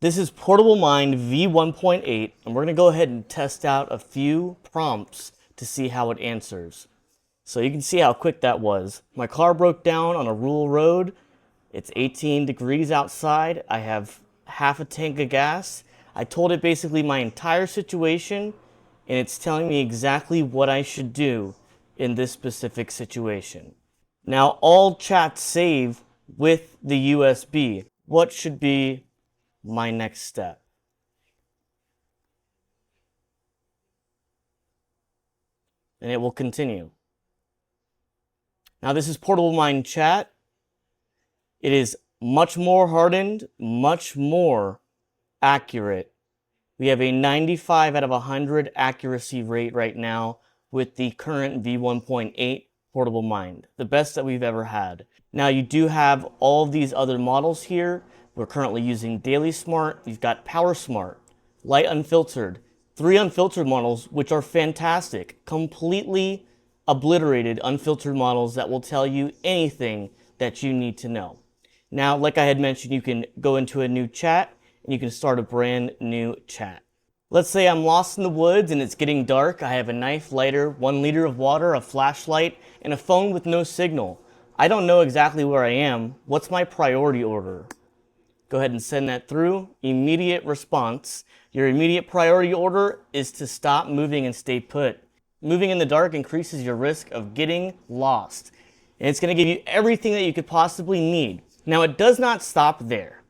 This is PortableMind v1.8, and we're going to go ahead and test out a few prompts to see how it answers. So you can see how quick that was. My car broke down on a rural road. It's 18 degrees outside. I have half a tank of gas. I told it basically my entire situation, and it's telling me exactly what I should do in this specific situation. Now, all chats save with the USB. What should be my next step? And it will continue. Now, this is PortableMind chat. It is much more hardened, much more accurate. We have a 95 out of 100 accuracy rate right now with the current v1.8 PortableMind, the best that we've ever had. Now, you do have all of these other models here. We're currently using Daily Smart. We've got Power Smart, Light Unfiltered, 3 unfiltered models, which are fantastic, completely obliterated unfiltered models that will tell you anything that you need to know. Now, like I had mentioned, you can go into a new chat and you can start a brand new chat. Let's say I'm lost in the woods and it's getting dark. I have a knife, lighter, 1 liter of water, a flashlight, and a phone with no signal. I don't know exactly where I am. What's my priority order? Go ahead and send that through. Immediate response. Your immediate priority order is to stop moving and stay put. Moving in the dark increases your risk of getting lost. And it's going to give you everything that you could possibly need. Now, it does not stop there.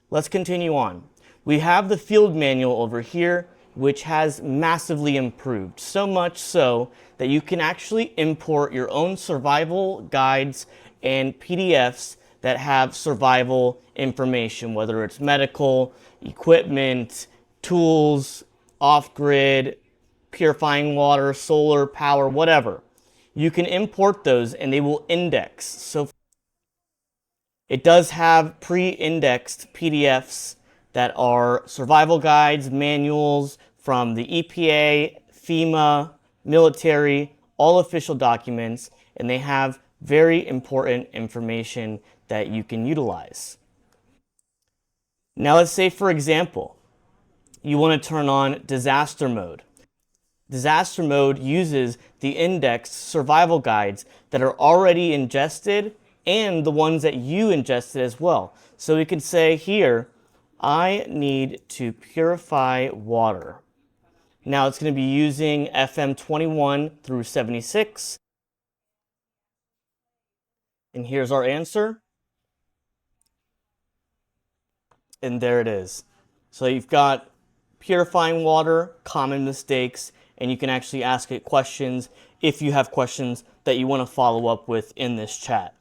Let's continue on. We have the field manual over here, which has massively improved. So much so that you can actually import your own survival guides and PDFs that have survival information, whether it's medical, equipment, tools, off-grid, purifying water, solar power, whatever. You can import those and they will index. So it does have pre-indexed PDFs that are survival guides, manuals from the EPA, FEMA, military, all official documents, and they have very important information that you can utilize. Now let's say, for example, you want to turn on disaster mode. Disaster mode uses the indexed survival guides that are already ingested and the ones that you ingested as well. So we can say here, I need to purify water. Now it's going to be using FM 21 through 76. And here's our answer. And there it is. So you've got purifying water, common mistakes, and you can actually ask it questions if you have questions that you want to follow up with in this chat.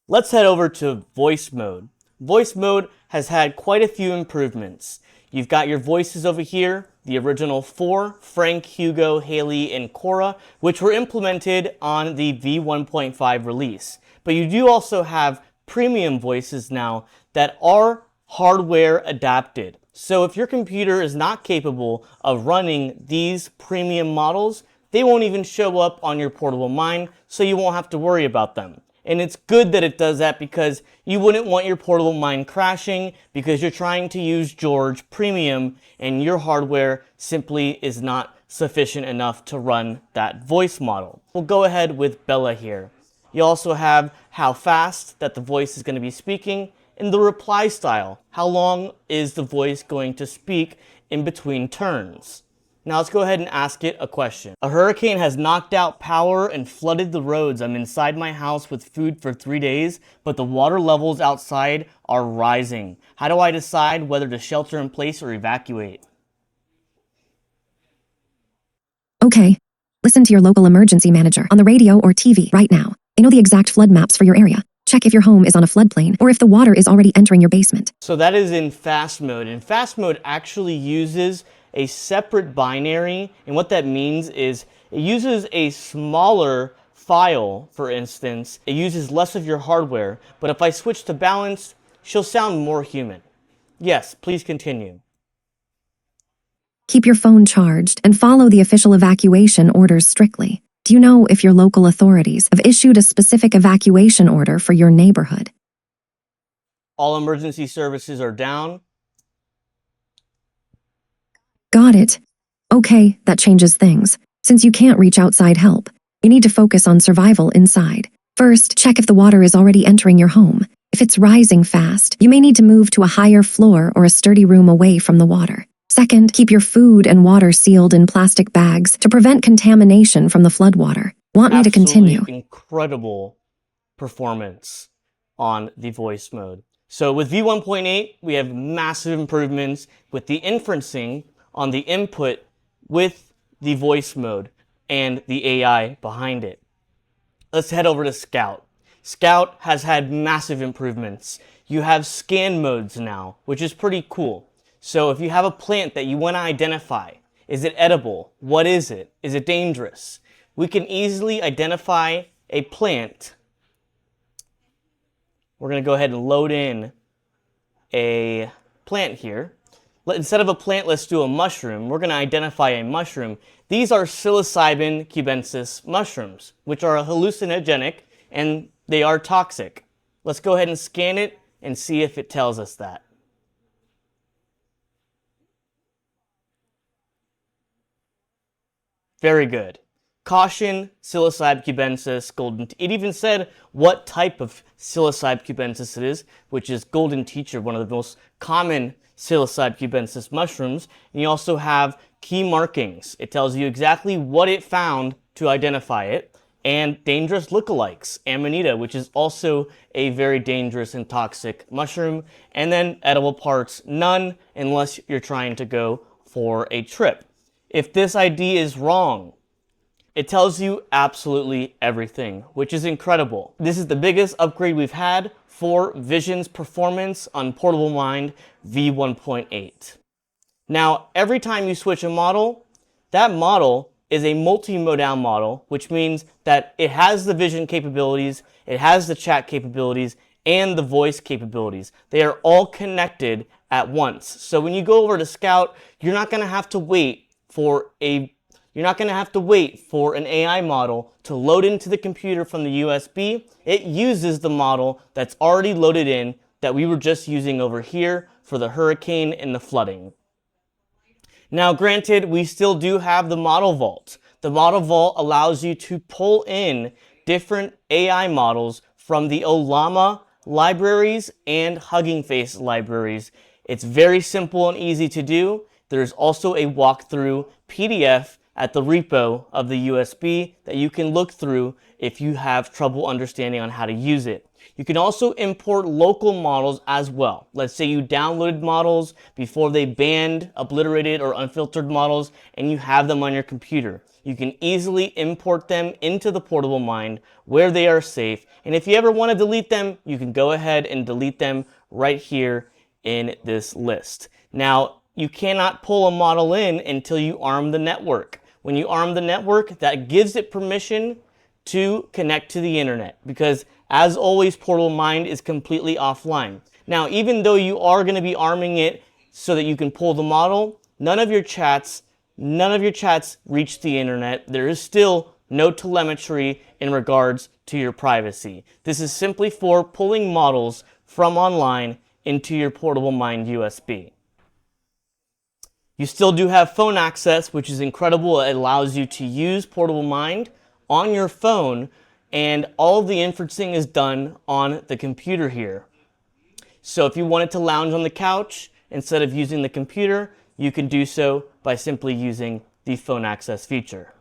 Let's head over to voice mode. Voice mode has had quite a few improvements. You've got your voices over here, the original 4, Frank, Hugo, Haley, and Cora, which were implemented on the v1.5 release. But you do also have premium voices now that are hardware adapted. So if your computer is not capable of running these premium models, they won't even show up on your PortableMind, so you won't have to worry about them. And it's good that it does that because you wouldn't want your PortableMind crashing because you're trying to use George Premium and your hardware simply is not sufficient enough to run that voice model. We'll go ahead with Bella here. You also have how fast that the voice is going to be speaking and the reply style. How long is the voice going to speak in between turns? Now let's go ahead and ask it a question. A hurricane has knocked out power and flooded the roads. I'm inside my house with food for 3 days, but the water levels outside are rising. How do I decide whether to shelter in place or evacuate? Okay. Listen to your local emergency manager on the radio or TV right now. They know the exact flood maps for your area. Check if your home is on a floodplain or if the water is already entering your basement. So that is in fast mode. And fast mode actually uses a separate binary, and what that means is it uses a smaller file. For instance, it uses less of your hardware, but if I switch to balanced, she'll sound more human. Yes, please continue. Keep your phone charged and follow the official evacuation orders strictly. Do you know if your local authorities have issued a specific evacuation order for your neighborhood? All emergency services are down. Got it. Okay, that changes things. Since you can't reach outside help, you need to focus on survival inside. First, check if the water is already entering your home. If it's rising fast, you may need to move to a higher floor or a sturdy room away from the water. Second, keep your food and water sealed in plastic bags to prevent contamination from the floodwater. Want me to continue? Absolutely incredible performance on the voice mode. So with V1.8, we have massive improvements with the inferencing on the input with the voice mode and the AI behind it. Let's head over to Scout. Scout has had massive improvements. You have scan modes now, which is pretty cool. So if you have a plant that you want to identify, is it edible? What is it? Is it dangerous? We can easily identify a plant. We're going to go ahead and load in a plant here. Instead of a plant, let's do a mushroom. We're going to identify a mushroom. These are psilocybin cubensis mushrooms, which are hallucinogenic and they are toxic. Let's go ahead and scan it and see if it tells us that. Very good. Caution, psilocybe cubensis, golden. It even said what type of psilocybe cubensis it is, which is golden teacher, one of the most common psilocybe cubensis mushrooms. And you also have key markings. It tells you exactly what it found to identify it, and dangerous lookalikes, Amanita, which is also a very dangerous and toxic mushroom, and then edible parts, none unless you're trying to go for a trip. If this ID is wrong, it tells you absolutely everything, which is incredible. This is the biggest upgrade we've had for Vision's performance on PortableMind V1.8. Now, every time you switch a model, that model is a multimodal model, which means that it has the vision capabilities, it has the chat capabilities, and the voice capabilities. They are all connected at once. So when you go over to Scout, you're not going to have to wait for an AI model to load into the computer from the USB. It uses the model that's already loaded in that we were just using over here for the hurricane and the flooding. Now, granted, we still do have the model vault. The model vault allows you to pull in different AI models from the Ollama libraries and Hugging Face libraries. It's very simple and easy to do. There's also a walkthrough PDF at the repo of the USB that you can look through if you have trouble understanding on how to use it. You can also import local models as well. Let's say you downloaded models before they banned obliterated or unfiltered models and you have them on your computer. You can easily import them into the PortableMind where they are safe. And if you ever want to delete them, you can go ahead and delete them right here in this list. Now, you cannot pull a model in until you arm the network. When you arm the network, that gives it permission to connect to the internet, because as always, PortableMind is completely offline. Now, even though you are going to be arming it so that you can pull the model, none of your chats reach the internet. There is still no telemetry in regards to your privacy. This is simply for pulling models from online into your PortableMind USB. You still do have phone access, which is incredible. It allows you to use PortableMind on your phone, and all of the inferencing is done on the computer here. So if you wanted to lounge on the couch instead of using the computer, you can do so by simply using the phone access feature.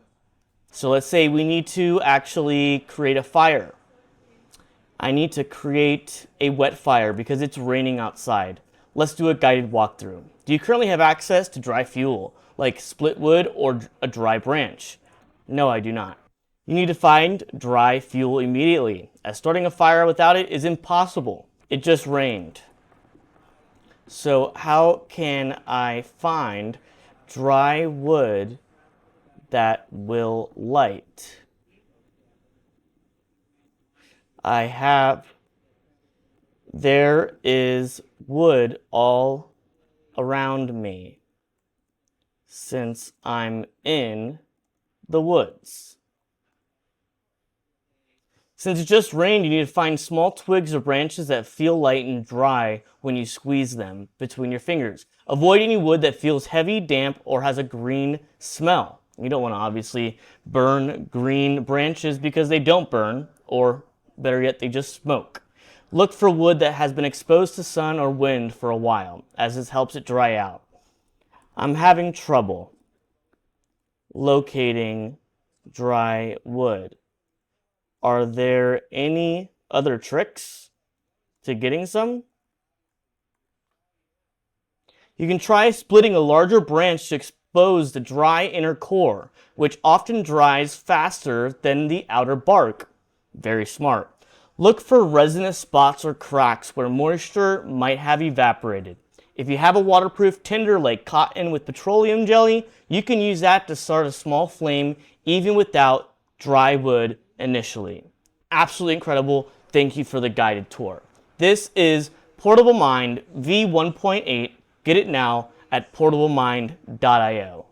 So let's say we need to actually create a fire. I need to create a wet fire because it's raining outside. Let's do a guided walkthrough. Do you currently have access to dry fuel, like split wood or a dry branch? No, I do not. You need to find dry fuel immediately, as starting a fire without it is impossible. It just rained. So how can I find dry wood that will light? There is wood all around me since I'm in the woods. Since it just rained, you need to find small twigs or branches that feel light and dry when you squeeze them between your fingers. Avoid any wood that feels heavy, damp, or has a green smell. You don't want to obviously burn green branches because they don't burn, or better yet, they just smoke. Look for wood that has been exposed to sun or wind for a while, as this helps it dry out. I'm having trouble locating dry wood. Are there any other tricks to getting some? You can try splitting a larger branch to expose the dry inner core, which often dries faster than the outer bark. Very smart. Look for resinous spots or cracks where moisture might have evaporated. If you have a waterproof tinder like cotton with petroleum jelly, you can use that to start a small flame even without dry wood initially. Absolutely incredible. Thank you for the guided tour. This is PortableMind V1.8. Get it now at portablemind.io.